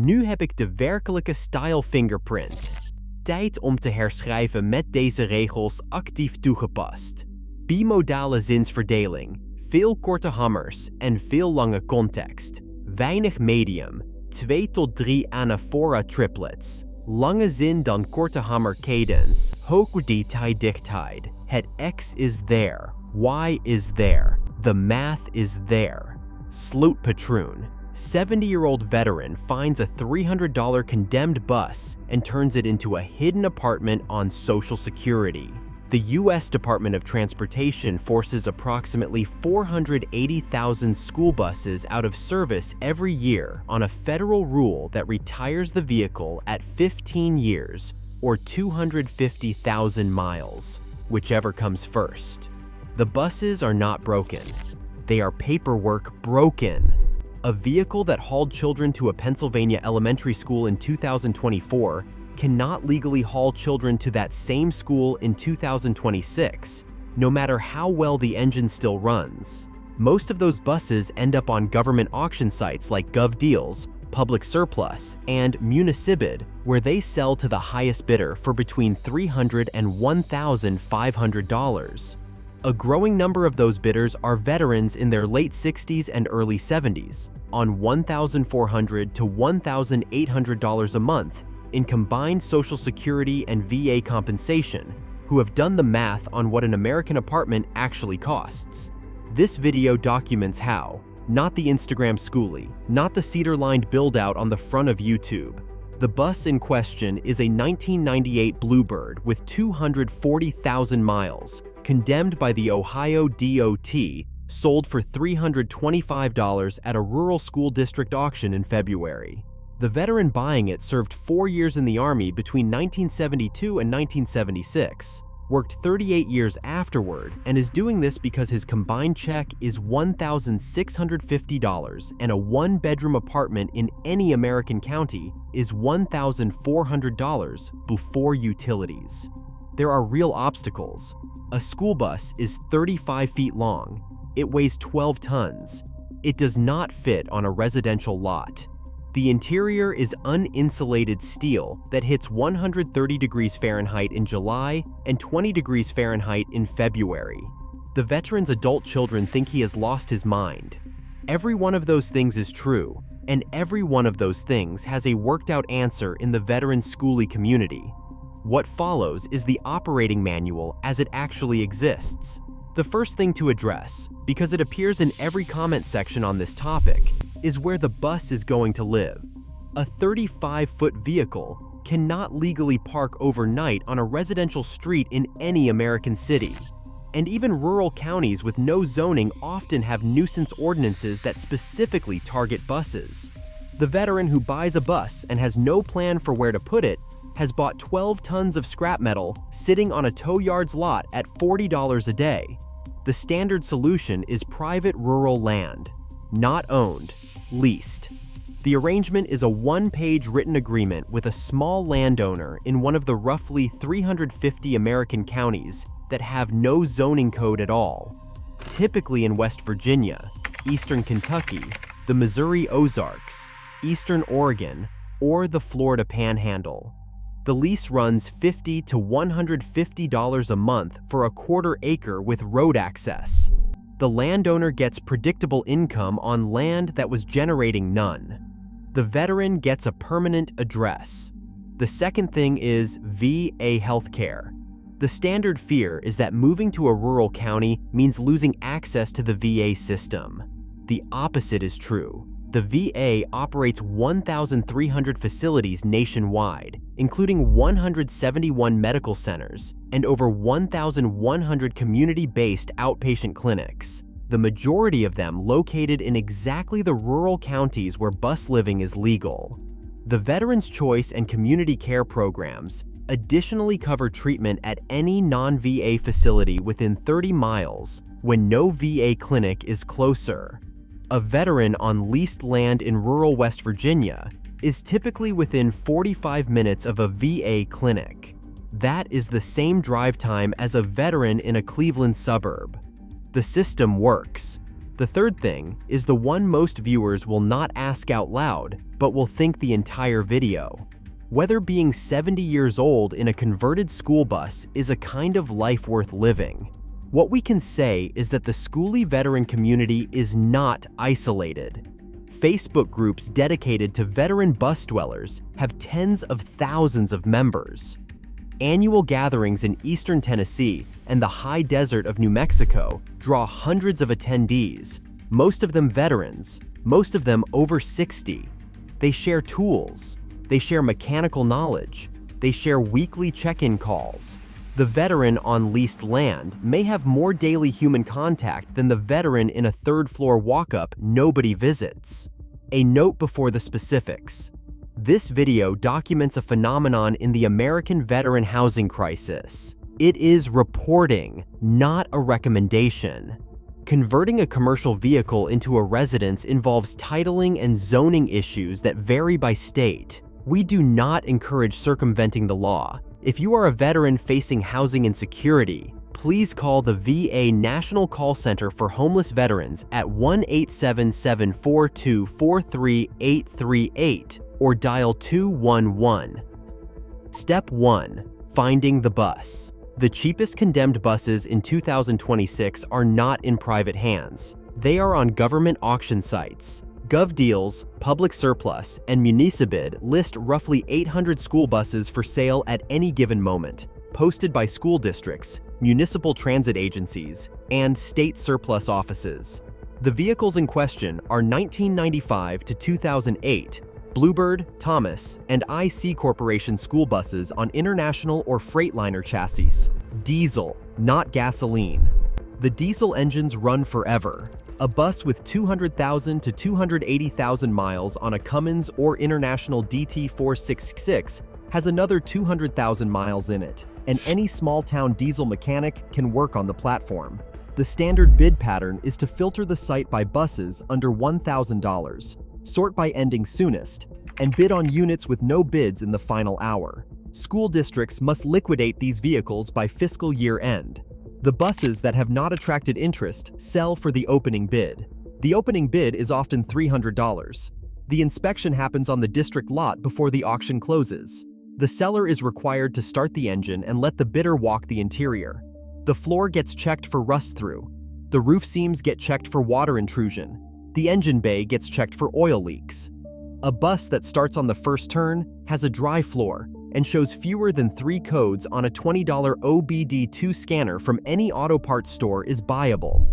Nu heb ik de werkelijke style fingerprint. Tijd om te herschrijven met deze regels actief toegepast. Bimodale zinsverdeling, veel korte hammers en veel lange context. Weinig medium, 2 tot 3 anaphora triplets. Lange zin dan korte hammer cadence. Hoogdetail dichtheid. Het X is there. Y is there. The math is there. Slootpatroon. 70-year-old veteran finds a $300 condemned bus and turns it into a hidden apartment on Social Security. The U.S. Department of Transportation forces approximately 480,000 school buses out of service every year on a federal rule that retires the vehicle at 15 years or 250,000 miles, whichever comes first. The buses are not broken. They are paperwork broken. A vehicle that hauled children to a Pennsylvania elementary school in 2024 cannot legally haul children to that same school in 2026, no matter how well the engine still runs. Most of those buses end up on government auction sites like GovDeals, Public Surplus, and Municipid, where they sell to the highest bidder for between $300 and $1,500. A growing number of those bidders are veterans in their late 60s and early 70s, on $1,400 to $1,800 a month in combined Social Security and VA compensation, who have done the math on what an American apartment actually costs. This video documents how, not the Instagram schoolie, not the cedar-lined build-out on the front of YouTube. The bus in question is a 1998 Bluebird with 240,000 miles, condemned by the Ohio DOT, sold for $325 at a rural school district auction in February. The veteran buying it served 4 years in the Army between 1972 and 1976, worked 38 years afterward, and is doing this because his combined check is $1,650 and a one-bedroom apartment in any American county is $1,400 before utilities. There are real obstacles. A school bus is 35 feet long. It weighs 12 tons. It does not fit on a residential lot. The interior is uninsulated steel that hits 130 degrees Fahrenheit in July and 20 degrees Fahrenheit in February. The veteran's adult children think he has lost his mind. Every one of those things is true, and every one of those things has a worked-out answer in the veteran schoolie community. What follows is the operating manual as it actually exists. The first thing to address, because it appears in every comment section on this topic, is where the bus is going to live. A 35-foot vehicle cannot legally park overnight on a residential street in any American city. And even rural counties with no zoning often have nuisance ordinances that specifically target buses. The veteran who buys a bus and has no plan for where to put it has bought 12 tons of scrap metal sitting on a tow yard's lot at $40 a day. The standard solution is private rural land, not owned, leased. The arrangement is a one-page written agreement with a small landowner in one of the roughly 350 American counties that have no zoning code at all, typically in West Virginia, Eastern Kentucky, the Missouri Ozarks, Eastern Oregon, or the Florida Panhandle. The lease runs $50 to $150 a month for a quarter acre with road access. The landowner gets predictable income on land that was generating none. The veteran gets a permanent address. The second thing is VA healthcare. The standard fear is that moving to a rural county means losing access to the VA system. The opposite is true. The VA operates 1,300 facilities nationwide, including 171 medical centers and over 1,100 community-based outpatient clinics, the majority of them located in exactly the rural counties where bus living is legal. The Veterans Choice and Community Care programs additionally cover treatment at any non-VA facility within 30 miles when no VA clinic is closer. A veteran on leased land in rural West Virginia is typically within 45 minutes of a VA clinic. That is the same drive time as a veteran in a Cleveland suburb. The system works. The third thing is the one most viewers will not ask out loud, but will think the entire video. Whether being 70 years old in a converted school bus is a kind of life worth living. What we can say is that the schoolie veteran community is not isolated. Facebook groups dedicated to veteran bus dwellers have tens of thousands of members. Annual gatherings in eastern Tennessee and the high desert of New Mexico draw hundreds of attendees, most of them veterans, most of them over 60. They share tools, they share mechanical knowledge, they share weekly check-in calls. The veteran on leased land may have more daily human contact than the veteran in a third-floor walk-up nobody visits. A note before the specifics. This video documents a phenomenon in the American veteran housing crisis. It is reporting, not a recommendation. Converting a commercial vehicle into a residence involves titling and zoning issues that vary by state. We do not encourage circumventing the law. If you are a veteran facing housing insecurity, please call the VA National Call Center for Homeless Veterans at 1-877-424-3838 or dial 211. Step 1. Finding the bus. The cheapest condemned buses in 2026 are not in private hands. They are on government auction sites. GovDeals, Public Surplus, and Municipbid list roughly 800 school buses for sale at any given moment, posted by school districts, municipal transit agencies, and state surplus offices. The vehicles in question are 1995 to 2008 Bluebird, Thomas, and IC Corporation school buses on International or Freightliner chassis. Diesel, not gasoline. The diesel engines run forever. A bus with 200,000 to 280,000 miles on a Cummins or International DT466 has another 200,000 miles in it, and any small-town diesel mechanic can work on the platform. The standard bid pattern is to filter the site by buses under $1,000, sort by ending soonest, and bid on units with no bids in the final hour. School districts must liquidate these vehicles by fiscal year end. The buses that have not attracted interest sell for the opening bid. The opening bid is often $300. The inspection happens on the district lot before the auction closes. The seller is required to start the engine and let the bidder walk the interior. The floor gets checked for rust-through. The roof seams get checked for water intrusion. The engine bay gets checked for oil leaks. A bus that starts on the first turn has a dry floor and shows fewer than 3 codes on a $20 OBD2 scanner from any auto parts store is buyable.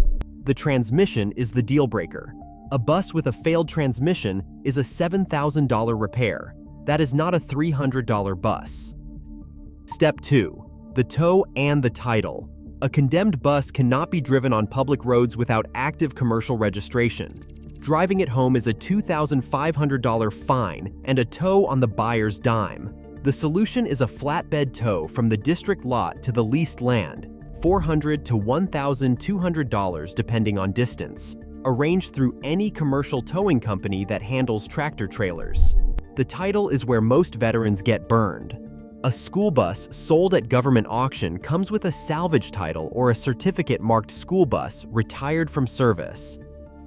The transmission is the deal breaker. A bus with a failed transmission is a $7,000 repair. That is not a $300 bus. Step 2. The tow and the title. A condemned bus cannot be driven on public roads without active commercial registration. Driving it home is a $2,500 fine and a tow on the buyer's dime. The solution is a flatbed tow from the district lot to the leased land, $400 to $1,200 depending on distance, arranged through any commercial towing company that handles tractor trailers. The title is where most veterans get burned. A school bus sold at government auction comes with a salvage title or a certificate marked school bus retired from service.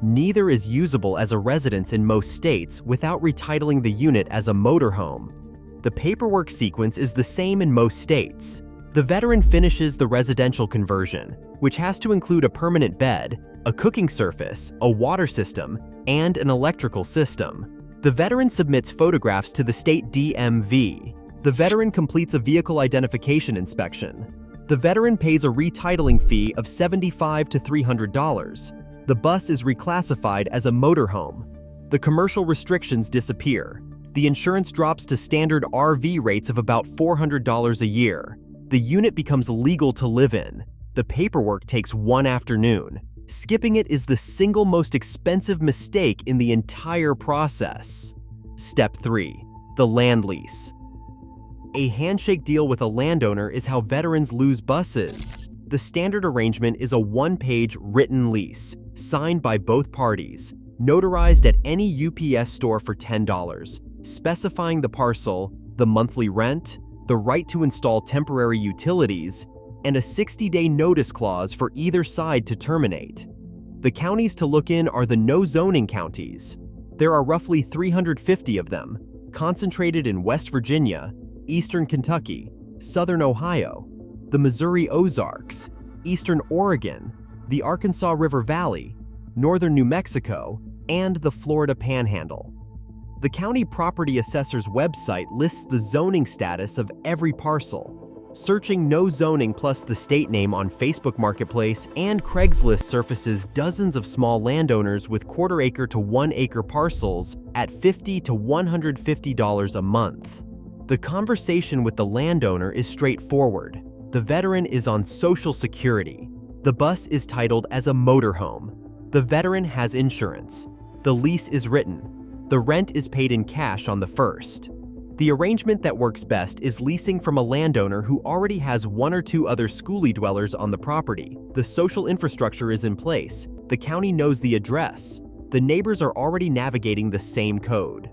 Neither is usable as a residence in most states without retitling the unit as a motorhome. The paperwork sequence is the same in most states. The veteran finishes the residential conversion, which has to include a permanent bed, a cooking surface, a water system, and an electrical system. The veteran submits photographs to the state DMV. The veteran completes a vehicle identification inspection. The veteran pays a retitling fee of $75 to $300. The bus is reclassified as a motorhome. The commercial restrictions disappear. The insurance drops to standard RV rates of about $400 a year. The unit becomes legal to live in. The paperwork takes 1 afternoon. Skipping it is the single most expensive mistake in the entire process. Step 3. The land lease. A handshake deal with a landowner is how veterans lose buses. The standard arrangement is a 1-page written lease, signed by both parties, notarized at any UPS store for $10, specifying the parcel, the monthly rent, the right to install temporary utilities, and a 60-day notice clause for either side to terminate. The counties to look in are the no-zoning counties. There are roughly 350 of them, concentrated in West Virginia, Eastern Kentucky, Southern Ohio, the Missouri Ozarks, Eastern Oregon, the Arkansas River Valley, Northern New Mexico, and the Florida Panhandle. The county property assessor's website lists the zoning status of every parcel. Searching no zoning plus the state name on Facebook Marketplace and Craigslist surfaces dozens of small landowners with quarter-acre to 1-acre parcels at $50 to $150 a month. The conversation with the landowner is straightforward. The veteran is on Social Security. The bus is titled as a motorhome. The veteran has insurance. The lease is written. The rent is paid in cash on the first. The arrangement that works best is leasing from a landowner who already has 1 or 2 other schoolie dwellers on the property. The social infrastructure is in place. The county knows the address. The neighbors are already navigating the same code.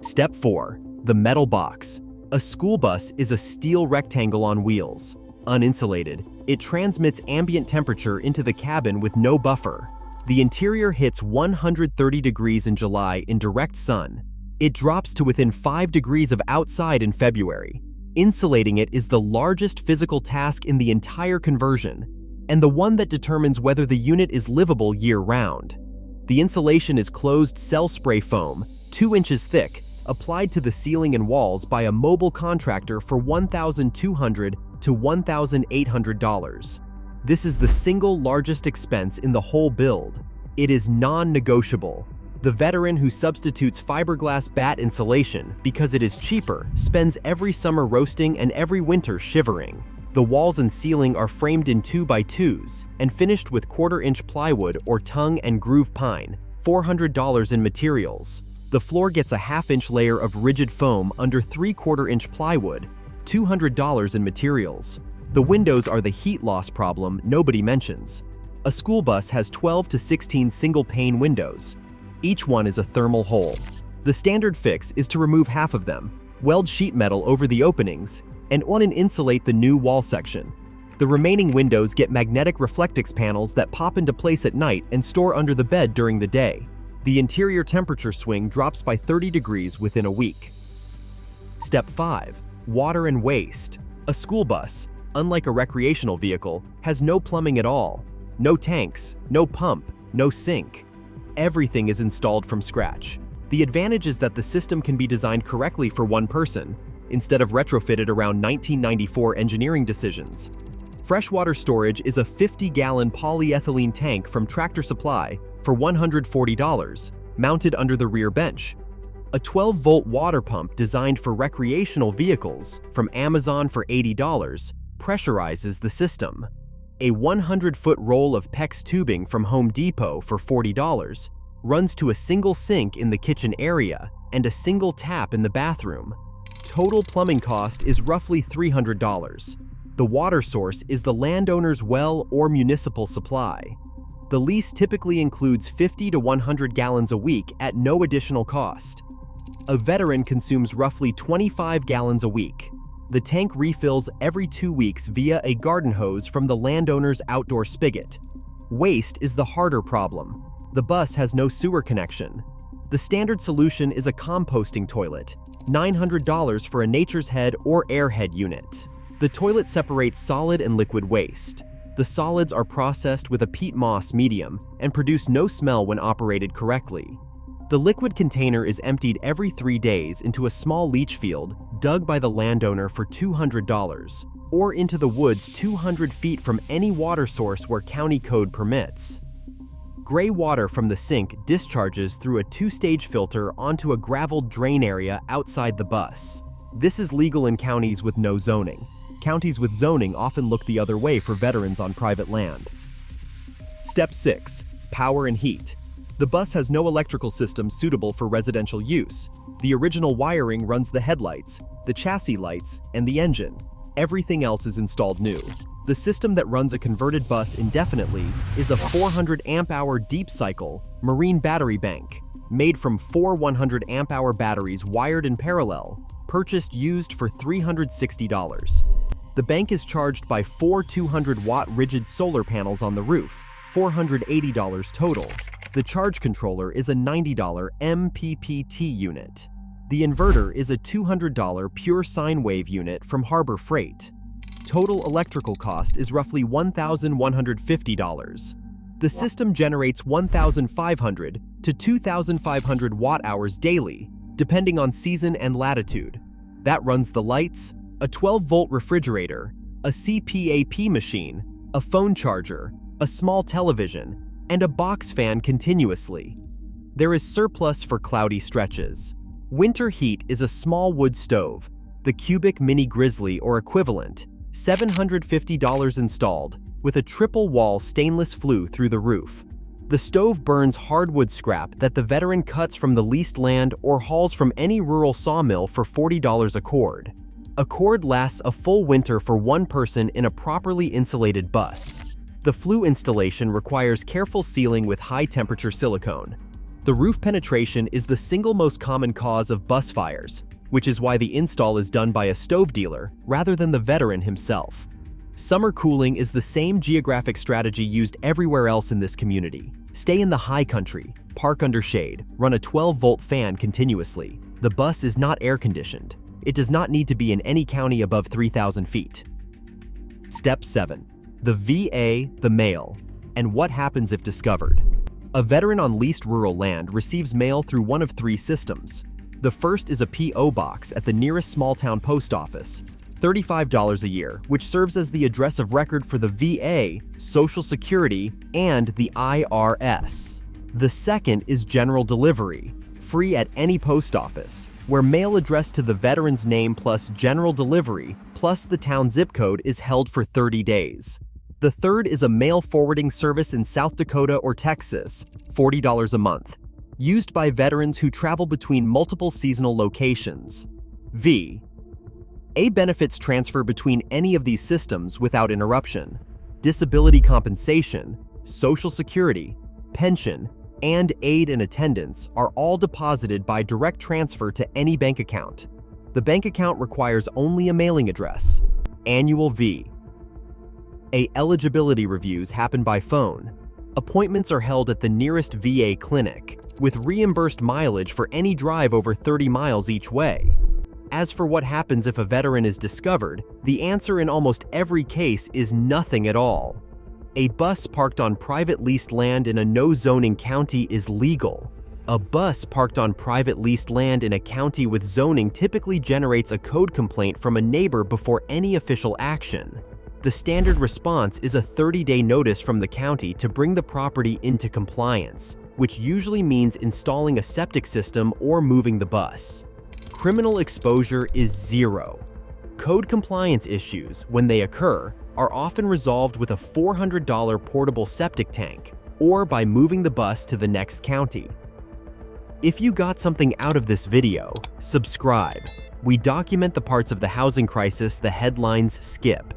Step 4. The metal box. A school bus is a steel rectangle on wheels. Uninsulated, it transmits ambient temperature into the cabin with no buffer. The interior hits 130 degrees in July in direct sun. It drops to within 5 degrees of outside in February. Insulating it is the largest physical task in the entire conversion, and the one that determines whether the unit is livable year-round. The insulation is closed cell spray foam, 2 inches thick, applied to the ceiling and walls by a mobile contractor for $1,200 to $1,800. This is the single largest expense in the whole build. It is non-negotiable. The veteran who substitutes fiberglass bat insulation because it is cheaper spends every summer roasting and every winter shivering. The walls and ceiling are framed in 2x2s and finished with quarter-inch plywood or tongue and groove pine, $400 in materials. The floor gets a half-inch layer of rigid foam under 3/4-inch plywood, $200 in materials. The windows are the heat loss problem nobody mentions. A school bus has 12 to 16 single-pane windows. Each one is a thermal hole. The standard fix is to remove half of them, weld sheet metal over the openings, and insulate the new wall section. The remaining windows get magnetic Reflectix panels that pop into place at night and store under the bed during the day. The interior temperature swing drops by 30 degrees within a week. Step 5. Water and waste. A school bus, unlike a recreational vehicle, has no plumbing at all. No tanks, no pump, no sink. Everything is installed from scratch. The advantage is that the system can be designed correctly for one person, instead of retrofitted around 1994 engineering decisions. Freshwater storage is a 50-gallon polyethylene tank from Tractor Supply for $140, mounted under the rear bench. A 12-volt water pump designed for recreational vehicles from Amazon for $80 pressurizes the system. A 100-foot roll of PEX tubing from Home Depot for $40 runs to a single sink in the kitchen area and a single tap in the bathroom. Total plumbing cost is roughly $300. The water source is the landowner's well or municipal supply. The lease typically includes 50 to 100 gallons a week at no additional cost. A veteran consumes roughly 25 gallons a week. The tank refills every 2 weeks via a garden hose from the landowner's outdoor spigot. Waste is the harder problem. The bus has no sewer connection. The standard solution is a composting toilet, $900 for a Nature's Head or Airhead unit. The toilet separates solid and liquid waste. The solids are processed with a peat moss medium and produce no smell when operated correctly. The liquid container is emptied every 3 days into a small leach field dug by the landowner for $200, or into the woods 200 feet from any water source where county code permits. Gray water from the sink discharges through a 2-stage filter onto a graveled drain area outside the bus. This is legal in counties with no zoning. Counties with zoning often look the other way for veterans on private land. Step 6. Power and heat. The bus has no electrical system suitable for residential use. The original wiring runs the headlights, the chassis lights, and the engine. Everything else is installed new. The system that runs a converted bus indefinitely is a 400 amp-hour deep cycle marine battery bank, made from 4 100 amp-hour batteries wired in parallel, purchased used for $360. The bank is charged by 4 200-watt rigid solar panels on the roof, $480 total. The charge controller is a $90 MPPT unit. The inverter is a $200 pure sine wave unit from Harbor Freight. Total electrical cost is roughly $1,150. The system generates 1,500 to 2,500 watt-hours daily, depending on season and latitude. That runs the lights, a 12-volt refrigerator, a CPAP machine, a phone charger, a small television, and a box fan continuously. There is surplus for cloudy stretches. Winter heat is a small wood stove, the Cubic Mini Grizzly or equivalent, $750 installed, with a triple-wall stainless flue through the roof. The stove burns hardwood scrap that the veteran cuts from the leased land or hauls from any rural sawmill for $40 a cord. A cord lasts a full winter for one person in a properly insulated bus. The flue installation requires careful sealing with high-temperature silicone. The roof penetration is the single most common cause of bus fires, which is why the install is done by a stove dealer rather than the veteran himself. Summer cooling is the same geographic strategy used everywhere else in this community. Stay in the high country, park under shade, run a 12-volt fan continuously. The bus is not air-conditioned. It does not need to be in any county above 3,000 feet. Step 7. The VA, the mail, and what happens if discovered. A veteran on leased rural land receives mail through one of three systems. The first is a P.O. box at the nearest small-town post office, $35 a year, which serves as the address of record for the VA, Social Security, and the IRS. The second is general delivery, free at any post office, where mail addressed to the veteran's name plus general delivery plus the town zip code is held for 30 days. The third is a mail forwarding service in South Dakota or Texas, $40 a month, used by veterans who travel between multiple seasonal locations. A benefits transfer between any of these systems without interruption. Disability compensation, Social Security, pension, and aid and attendance are all deposited by direct transfer to any bank account. The bank account requires only a mailing address. Annual VA eligibility reviews happen by phone. Appointments are held at the nearest VA clinic, with reimbursed mileage for any drive over 30 miles each way. As for what happens if a veteran is discovered, the answer in almost every case is nothing at all. A bus parked on private leased land in a no-zoning county is legal. A bus parked on private leased land in a county with zoning typically generates a code complaint from a neighbor before any official action. The standard response is a 30-day notice from the county to bring the property into compliance, which usually means installing a septic system or moving the bus. Criminal exposure is zero. Code compliance issues, when they occur, are often resolved with a $400 portable septic tank or by moving the bus to the next county. If you got something out of this video, subscribe. We document the parts of the housing crisis the headlines skip.